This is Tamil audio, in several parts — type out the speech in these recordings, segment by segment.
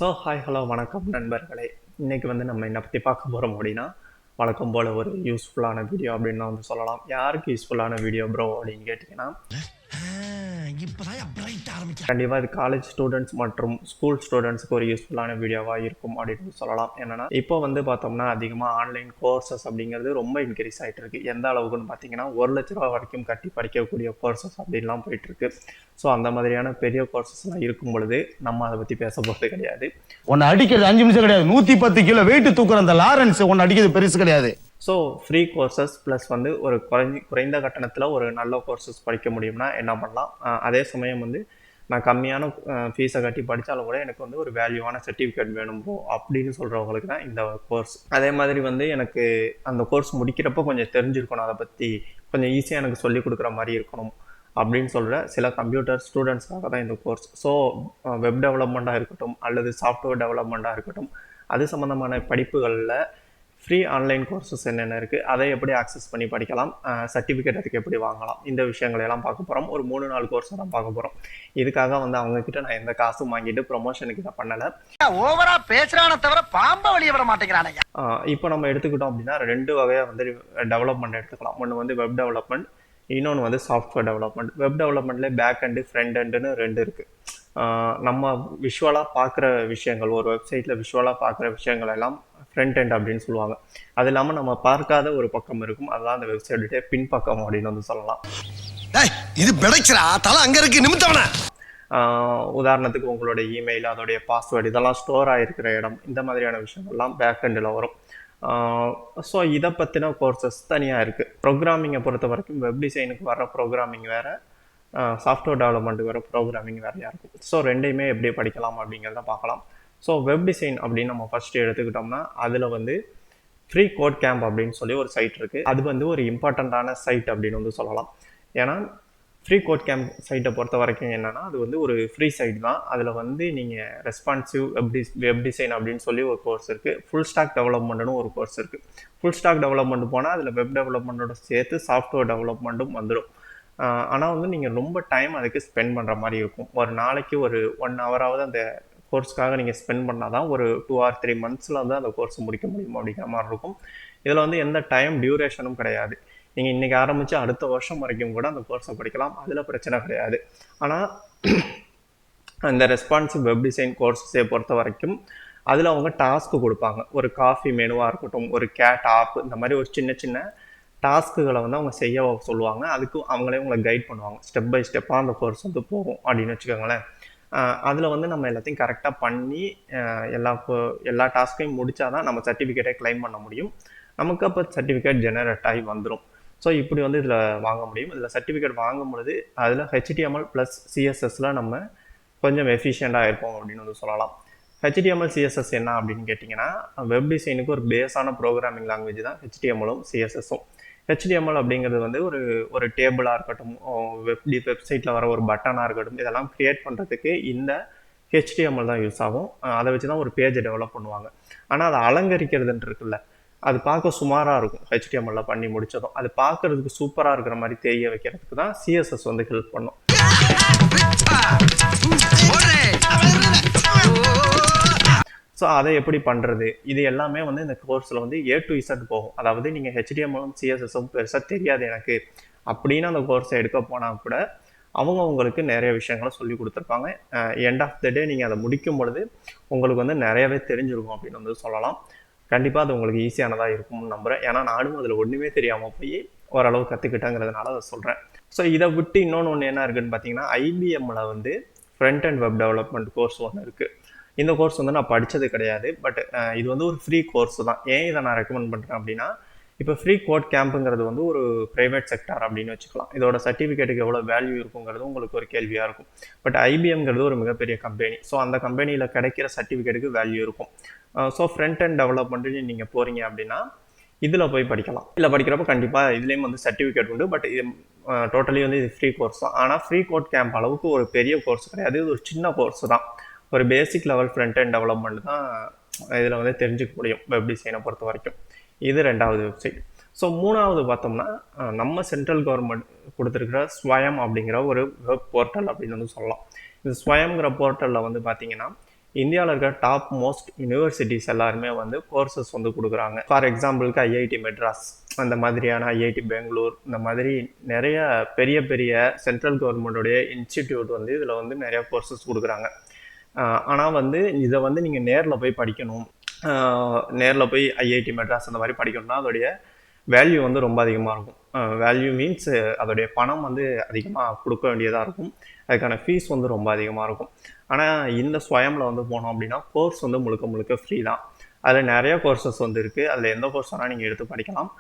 ஹாய் ஹலோ வணக்கம் நண்பர்களே. இன்றைக்கி நம்ம என்ன பற்றி பார்க்க போகிறோம் அப்படின்னா, வழக்கம் போல் ஒரு யூஸ்ஃபுல்லான வீடியோ அப்படின்னு தான் சொல்லலாம். யாருக்கு யூஸ்ஃபுல்லான வீடியோ ப்ரோ அப்படின்னு கேட்டிங்கன்னா, கண்டிப்பாக இது காலேஜ் ஸ்டூடெண்ட்ஸ் மற்றும் ஸ்கூல் ஸ்டூடெண்ட்ஸுக்கு ஒரு யூஸ்ஃபுல்லான வீடியோவாக இருக்கும் அப்படின்னு சொல்லலாம். என்னென்னா இப்போ பார்த்தோம்னா அதிகமாக ஆன்லைன் கோர்சஸ் அப்படிங்கிறது ரொம்ப இன்க்ரீஸ் ஆகிட்டு இருக்குது. எந்த அளவுக்குன்னு பார்த்தீங்கன்னா 1,00,000 வரைக்கும் கட்டி படிக்கக்கூடிய கோர்சஸ் அப்படின்லாம் போயிட்டுருக்கு. ஸோ அந்த மாதிரியான பெரிய கோர்சஸ்லாம் இருக்கும் பொழுது நம்ம அதை பற்றி பேச போகிறது கிடையாது. உன்னை அடிக்கிறது 5 நிமிஷம் கிடையாது, 110 கிலோ வெயிட் தூக்குற அந்த லாரன்ஸ் உன்னை அடிக்கிறது பெருசு கிடையாது. ஸோ ஃப்ரீ கோர்சஸ் ப்ளஸ் ஒரு குறைந்த கட்டணத்தில் ஒரு நல்ல கோர்சஸ் படிக்க முடியும்னா என்ன பண்ணலாம். அதே சமயம் நான் கம்மியான ஃபீஸை கட்டி படித்தாலும் கூட எனக்கு ஒரு வேல்யூவான சர்டிஃபிகேட் வேணும் ப்ரோ அப்படின்னு சொல்கிறவங்களுக்கு தான் இந்த கோர்ஸ். அதே மாதிரி எனக்கு அந்த கோர்ஸ் முடிக்கிறப்போ கொஞ்சம் தெரிஞ்சிருக்கணும், அதை பற்றி கொஞ்சம் ஈஸியாக எனக்கு சொல்லிக் கொடுக்குற மாதிரி இருக்கணும் அப்படின்னு சொல்கிற சில கம்ப்யூட்டர் ஸ்டூடெண்ட்ஸ்க்காக தான் இந்த கோர்ஸ். ஸோ வெப் டெவலப்மெண்ட்டாக இருக்கட்டும் அல்லது சாஃப்ட்வேர் டெவலப்மெண்ட்டாக இருக்கட்டும், அது சம்மந்தமான படிப்புகளில் ஃப்ரீ ஆன்லைன் கோர்சஸ் என்னென்ன இருக்குது, அதை எப்படி ஆக்சஸ் பண்ணி படிக்கலாம், சர்டிஃபிகேட் அதுக்கு எப்படி வாங்கலாம், இந்த விஷயங்களையெல்லாம் பார்க்க போகிறோம். ஒரு 3-4 கோர்ஸை தான் பார்க்க போகிறோம். இதுக்காக அவங்கக்கிட்ட நான் எந்த காசும் வாங்கிட்டு ப்ரொமோஷனுக்கு இதை பண்ணலை. ஓவரா பேசுறான தவிர பாம்ப வெளியே வர மாட்டேங்கிறானே. இப்போ நம்ம எடுத்துக்கிட்டோம் அப்படின்னா 2 வகையாக டெவலப்மெண்ட் எடுத்துக்கலாம். ஒன்று வெப் டெவலப்மெண்ட், இன்னொன்று சாஃப்ட்வேர் டெவலப்மெண்ட். வெப் டெவலப்மெண்ட்லேயே பேக்கெண்டு ஃப்ரண்டெண்டுன்னு 2 இருக்குது. நம்ம விஷுவலாக பார்க்குற விஷயங்கள், ஒரு வெப்சைட்டில் விஷுவலாக பார்க்குற விஷயங்கள் எல்லாம் ஃப்ரண்ட் அப்படின்னு சொல்லுவாங்க. அது இல்லாமல் நம்ம பார்க்காத ஒரு பக்கம் இருக்கும், அதுதான் அந்த வெப்சைட்டுடைய பின்பக்கம் அப்படின்னு சொல்லலாம். இது பிடைக்கிறா தலை அங்கே இருக்கு நிமித்தவன. உதாரணத்துக்கு உங்களோட இமெயில், அதோடைய பாஸ்வேர்டு இதெல்லாம் ஸ்டோர் ஆகிருக்கிற இடம், இந்த மாதிரியான விஷயங்கள்லாம் பேக்கெண்டில் வரும். ஸோ இதை பற்றின கோர்சஸ் தனியாக இருக்குது. ப்ரோக்ராமிங்கை பொறுத்த வரைக்கும் வெப் டிசைனுக்கு வர ப்ரோக்ராமிங் வேறு, சாஃப்ட்வேர் டெவலப்மெண்ட்டுக்கு வர ப்ரோக்ராமிங் வேறையாக இருக்கும். ஸோ ரெண்டையுமே எப்படி படிக்கலாம் அப்படிங்கிறத பார்க்கலாம். ஸோ வெப் டிசைன் அப்படின்னு நம்ம ஃபஸ்ட்டு எடுத்துக்கிட்டோம்னா அதில் ஃப்ரீ கோட் கேம்ப் அப்படின்னு சொல்லி ஒரு சைட் இருக்குது. அது ஒரு இம்பார்ட்டண்ட்டான சைட் அப்படின்னு சொல்லலாம். ஏன்னா ஃப்ரீ கோட் கேம்ப் சைட்டை பொறுத்த வரைக்கும் என்னென்னா அது ஒரு ஃப்ரீ சைட் தான். அதில் நீங்கள் ரெஸ்பான்சிவ் வெப் டிசைன் அப்படின்னு சொல்லி ஒரு கோர்ஸ் இருக்குது. ஃபுல் ஸ்டாக் டெவலப்மெண்ட்னு ஒரு கோர்ஸ் இருக்குது. ஃபுல் ஸ்டாக் டெவலப்மெண்ட் போனால் அதில் வெப் டெவலப்மெண்ட்டோட சேர்த்து சாஃப்ட்வேர் டெவலப்மெண்ட்டும் வந்துடும். ஆனால் நீங்கள் ரொம்ப டைம் அதுக்கு ஸ்பெண்ட் பண்ணுற மாதிரி இருக்கும். ஒரு நாளைக்கு ஒரு 1 ஹவராவது அந்த கோர்ஸ்க்காக நீங்கள் ஸ்பெண்ட் பண்ணால் தான் ஒரு 2 or 3 monthஸில் அந்த கோர்ஸ் முடிக்க முடியும் அப்படிங்கிற மாதிரி இருக்கும். இதில் எந்த டைம் டியூரேஷனும் கிடையாது. நீங்கள் இன்றைக்கி ஆரம்பித்து அடுத்த வருஷம் வரைக்கும் கூட அந்த கோர்ஸை படிக்கலாம், அதில் பிரச்சனை கிடையாது. ஆனால் அந்த ரெஸ்பான்சிவ் வெப் டிசைன் கோர்ஸஸை பொறுத்த வரைக்கும் அதில் அவங்க டாஸ்க்கு கொடுப்பாங்க. ஒரு காஃபி மெனுவாக இருக்கட்டும், ஒரு கேட் ஆப், இந்த மாதிரி ஒரு சின்ன சின்ன டாஸ்க்குகளை அவங்க செய்ய சொல்லுவாங்க. அதுக்கு அவங்களே உங்களை கைட் பண்ணுவாங்க. ஸ்டெப் பை ஸ்டெப்பாக அந்த கோர்ஸ் போகும் அப்படின்னு வச்சுக்கோங்களேன். அதில் நம்ம எல்லாத்தையும் கரெக்டாக பண்ணி எல்லா டாஸ்க்கையும் முடித்தா தான் நம்ம சர்டிஃபிகேட்டை கிளைம் பண்ண முடியும். நமக்கு அப்போ சர்டிஃபிகேட் ஜெனரேட் ஆகி வந்துடும். ஸோ இப்படி இதில் வாங்க முடியும். இதில் சர்டிஃபிகேட் வாங்கும் பொழுது அதில் HTML + CSSல நம்ம கொஞ்சம் எஃபிஷியண்ட்டாக இருப்போம் அப்படின்னு சொல்லலாம். HTML CSS என்ன அப்படின்னு கேட்டிங்கன்னா, வெப் டிசைனுக்கு ஒரு பேஸான ப்ரோக்ராமிங் லாங்குவேஜ் தான் HTMLம் CSSம். HTML அப்படிங்கிறது ஒரு டேபிளாக இருக்கட்டும், வெப்சைட்டில் வர ஒரு பட்டனாக இருக்கட்டும், இதெல்லாம் க்ரியேட் பண்ணுறதுக்கு இந்த HTML தான் யூஸ் ஆகும். அதை வச்சு தான் ஒரு பேஜை டெவலப் பண்ணுவாங்க. ஆனால் அதை அலங்கரிக்கிறதுன்னு இருக்குல்ல, அது பார்க்க சுமாராக இருக்கும். HTML பண்ணி முடித்ததும் அது பார்க்குறதுக்கு சூப்பராக இருக்கிற மாதிரி தெரிய வைக்கிறதுக்கு தான் CSS ஹெல்ப் பண்ணும். ஸோ அதை எப்படி பண்ணுறது, இது எல்லாமே இந்த கோர்ஸில் A to Z போகும். அதாவது நீங்கள் HTMLம் CSSம் பெருசாக தெரியாது எனக்கு அப்படின்னு அந்த கோர்ஸை எடுக்க போனால் கூட அவங்க உங்களுக்கு நிறைய விஷயங்களை சொல்லி கொடுத்துருப்பாங்க. எண்ட் ஆஃப் த டே நீங்கள் அதை முடிக்கும் பொழுது உங்களுக்கு நிறையவே தெரிஞ்சிருக்கும் அப்படின்னு சொல்லலாம். கண்டிப்பாக அது உங்களுக்கு ஈஸியானதாக இருக்கும்னு நம்புகிறேன். ஏன்னா நானும் அதில் ஒன்றுமே தெரியாமல் போய் ஓரளவு கற்றுக்கிட்டேங்கிறதுனால அதை சொல்கிறேன். ஸோ இதை விட்டு இன்னொன்று என்ன இருக்குதுன்னு பார்த்தீங்கன்னா, IBMல Frontend வெப் டெவலப்மெண்ட் கோர்ஸ் ஒன்று இருக்குது. இந்த கோர்ஸ் நான் படித்தது கிடையாது. பட் இது ஒரு ஃப்ரீ கோர்ஸ் தான். ஏன் இதை நான் ரெக்கமெண்ட் பண்ணுறேன் அப்படின்னா, இப்போ ஃப்ரீ கோட் கேம்புங்கிறது ஒரு ப்ரைவேட் செக்டார் அப்படின்னு வச்சுக்கலாம். இதோட சர்டிஃபிகேட்டுக்கு எவ்வளோ வேல்யூ இருக்குங்கிறது உங்களுக்கு ஒரு கேள்வியாக இருக்கும். பட் IBMங்கிறது ஒரு மிகப்பெரிய கம்பெனி. ஸோ அந்த கம்பெனியில் கிடைக்கிற சர்டிஃபிகேட்டுக்கு வேல்யூ இருக்கும். ஸோ Frontend டெவலப்மெண்ட்டு நீங்கள் போகிறீங்க அப்படின்னா இதில் போய் படிக்கலாம். இதில் படிக்கிறப்போ கண்டிப்பாக இதுலேயும் சர்டிஃபிகேட் உண்டு. பட் இது டோட்டலி இது ஃப்ரீ கோர்ஸ் தான். ஆனால் ஃப்ரீ கோட் கேம்ப் அளவுக்கு ஒரு பெரிய கோர்ஸ் கிடையாது. இது ஒரு சின்ன கோர்ஸ் தான். ஒரு பேசிக் லெவல் Frontend டெவலப்மெண்ட் தான் இதில் தெரிஞ்சுக்க முடியும் வெப் டிசைனை பொறுத்த வரைக்கும். இது 2வது வெப்சைட். ஸோ 3வது பார்த்தோம்னா, நம்ம சென்ட்ரல் கவர்மெண்ட் கொடுத்துருக்கிற ஸ்வயம் அப்படிங்கிற ஒரு வெப் போர்ட்டல் அப்படின்னு சொல்லலாம். இந்த ஸ்வயம்ங்கிற போர்ட்டலில் பார்த்தீங்கன்னா இந்தியாவில் இருக்கிற டாப் மோஸ்ட் யூனிவர்சிட்டிஸ் எல்லாருமே வந்து கோர்சஸ் வந்து கொடுக்குறாங்க. ஃபார் எக்ஸாம்பிளுக்கு ஐஐடி மெட்ராஸ், அந்த மாதிரியான ஐஐடி பெங்களூர், இந்த மாதிரி நிறைய பெரிய பெரிய சென்ட்ரல் கவர்மெண்ட்டுடைய இன்ஸ்டிடியூட் வந்து இதில் வந்து நிறைய கோர்சஸ் கொடுக்குறாங்க. ஆனால் வந்து இதை வந்து நீங்கள் நேரில் போய் படிக்கணும், நேரில் போய் ஐஐடி மெட்ராஸ் அந்த மாதிரி படிக்கணும்னா அதோடைய வேல்யூ வந்து ரொம்ப அதிகமாக இருக்கும். வேல்யூ மீன்ஸ் அதோடைய பணம் வந்து அதிகமாக கொடுக்க வேண்டியதாக இருக்கும். அதுக்கான ஃபீஸ் வந்து ரொம்ப அதிகமாக இருக்கும். ஆனால் இந்த ஸ்வயமில் வந்து போனோம் அப்படின்னா கோர்ஸ் வந்து முழுக்க முழுக்க ஃப்ரீ தான். அதில் நிறைய கோர்சஸ் வந்து இருக்குது. அதில் எந்த கோர்ஸ் வேணால் நீங்கள் எடுத்து படிக்கலாம்.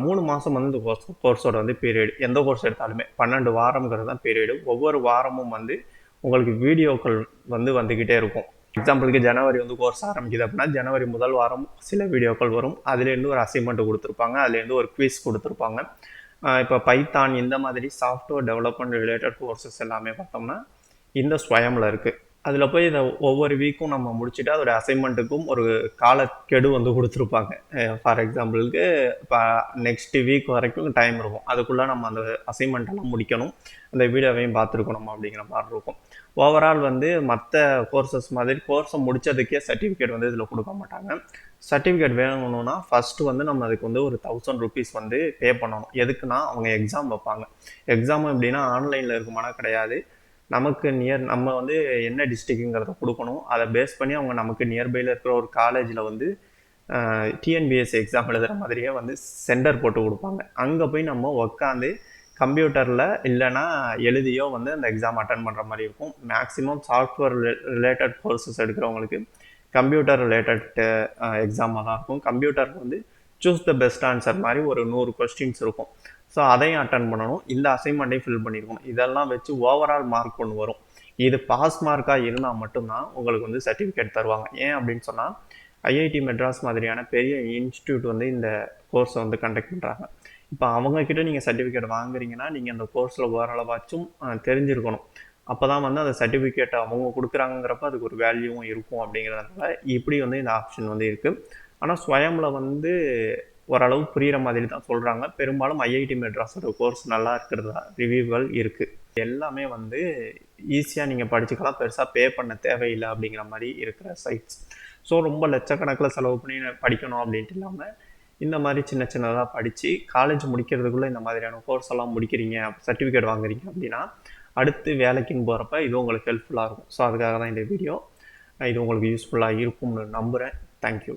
3 மாதம் வந்து இந்த கோர்ஸோட வந்து பீரியடு. எந்த கோர்ஸ் எடுத்தாலுமே 12 வாரம்ங்கிறது தான் பீரியடு. ஒவ்வொரு வாரமும் வந்து உங்களுக்கு வீடியோக்கள் வந்து வந்துக்கிட்டே இருக்கும். எக்ஸாம்பிளுக்கு ஜனவரி வந்து கோர்ஸ் ஆரம்பிக்குது அப்படின்னா ஜனவரி முதல் வாரம் சில வீடியோக்கள் வரும். அதுலேருந்து ஒரு அசைன்மெண்ட் கொடுத்துருப்பாங்க, அதுலேருந்து ஒரு குவிஸ் கொடுத்துருப்பாங்க. இப்போ பைத்தான் இந்த மாதிரி சாஃப்ட்வேர் டெவலப்மெண்ட் ரிலேட்டட் கோர்சஸ் எல்லாமே பார்த்தோம்னா இந்த ஸ்வயமில் இருக்குது. அதில் போய் இதை ஒவ்வொரு வீக்கும் நம்ம முடிச்சுட்டு அதோட அசைன்மெண்ட்டுக்கும் ஒரு காலக்கெடு வந்து கொடுத்துருப்பாங்க. ஃபார் எக்ஸாம்பிளுக்கு இப்போ நெக்ஸ்ட் வீக் வரைக்கும் டைம் இருக்கும். அதுக்குள்ளே நம்ம அந்த அசைன்மெண்ட்டெல்லாம் முடிக்கணும், அந்த வீடியோவையும் பார்த்துருக்கணும் அப்படிங்கிற மாதிரி இருக்கும். ஓவரால் வந்து மற்ற கோர்சஸ் மாதிரி கோர்ஸை முடித்ததுக்கே சர்டிஃபிகேட் வந்து இதில் கொடுக்க மாட்டாங்க. சர்டிஃபிகேட் வேணும்னா ஃபஸ்ட்டு வந்து நம்ம அதுக்கு வந்து ஒரு 1000 ருபீஸ் வந்து பே பண்ணணும். எதுக்குன்னா அவங்க எக்ஸாம் வைப்பாங்க. எக்ஸாம் எப்படின்னா ஆன்லைனில் இருக்குமானா கிடையாது. நமக்கு நம்ம வந்து என்ன டிஸ்ட்ரிக்ட்டுங்கிறத கொடுக்கணும். அதை பேஸ் பண்ணி அவங்க நமக்கு நியர்பையில் இருக்கிற ஒரு காலேஜில் வந்து டிஎன்பிஎஸ்சி எக்ஸாம் எழுதுகிற மாதிரியே வந்து சென்டர் போட்டு கொடுப்பாங்க. அங்கே போய் நம்ம உட்காந்து கம்ப்யூட்டரில் இல்லைனா எழுதியோ வந்து அந்த எக்ஸாம் அட்டன் பண்ணுற மாதிரி இருக்கும். மேக்ஸிமம் சாஃப்ட்வேர் ரிலேட்டட் கோர்சஸ் எடுக்கிறவங்களுக்கு கம்ப்யூட்டர் ரிலேட்டட் எக்ஸாமாக தான் இருக்கும். கம்ப்யூட்டருக்கு வந்து சூஸ் த பெஸ்ட் ஆன்சர் மாதிரி ஒரு 100 கொஸ்டின்ஸ் இருக்கும். ஸோ அதையும் அட்டன் பண்ணணும், இந்த அசைன்மெண்ட்டையும் ஃபில் பண்ணியிருக்கணும். இதெல்லாம் வச்சு ஓவரால் மார்க் ஒன்று வரும். இது பாஸ் மார்க்காக இருந்தால் மட்டும்தான் உங்களுக்கு வந்து சர்டிஃபிகேட் தருவாங்க. ஏன் அப்படின்னு சொன்னால் ஐஐடி மெட்ராஸ் மாதிரியான பெரிய இன்ஸ்டியூட் வந்து இந்த கோர்ஸை வந்து கண்டக்ட் பண்ணுறாங்க. இப்போ அவங்கக்கிட்ட நீங்கள் சர்டிஃபிகேட் வாங்குறீங்கன்னா நீங்கள் அந்த கோர்ஸில் ஓரளவாச்சும் தெரிஞ்சிருக்கணும். அப்போ தான் வந்து அந்த சர்டிஃபிகேட் அவங்க கொடுக்குறாங்கிறப்ப அதுக்கு ஒரு வேல்யூவும் இருக்கும். அப்படிங்கிறதுனால இப்படி வந்து இந்த ஆப்ஷன் வந்து இருக்குது. ஆனால் ஸ்வயமில் வந்து ஓரளவு புரிகிற மாதிரி தான் சொல்கிறாங்க. பெரும்பாலும் ஐஐடி மெட்ராஸோட கோர்ஸ் நல்லா இருக்கிறதா ரிவ்யூகள் இருக்குது. எல்லாமே வந்து ஈஸியாக நீங்கள் படிச்சுக்கலாம், பெருசாக பே பண்ண தேவையில்லை அப்படிங்கிற மாதிரி இருக்கிற சைட்ஸ். ஸோ ரொம்ப லட்சக்கணக்கில் செலவு பண்ணி படிக்கணும் அப்படின்ட்டு இல்லாமல் இந்த மாதிரி சின்ன சின்னதாக படித்து காலேஜ் முடிக்கிறதுக்குள்ளே இந்த மாதிரியான கோர்ஸ் எல்லாம் முடிக்கிறீங்க, சர்டிஃபிகேட் வாங்குறீங்க அப்படின்னா அடுத்து வேலைக்குன்னு போகிறப்ப இது உங்களுக்கு ஹெல்ப்ஃபுல்லாக இருக்கும். ஸோ அதுக்காக தான் இந்த வீடியோ. இது உங்களுக்கு யூஸ்ஃபுல்லாக இருக்கும்னு நம்புகிறேன். தேங்க்யூ.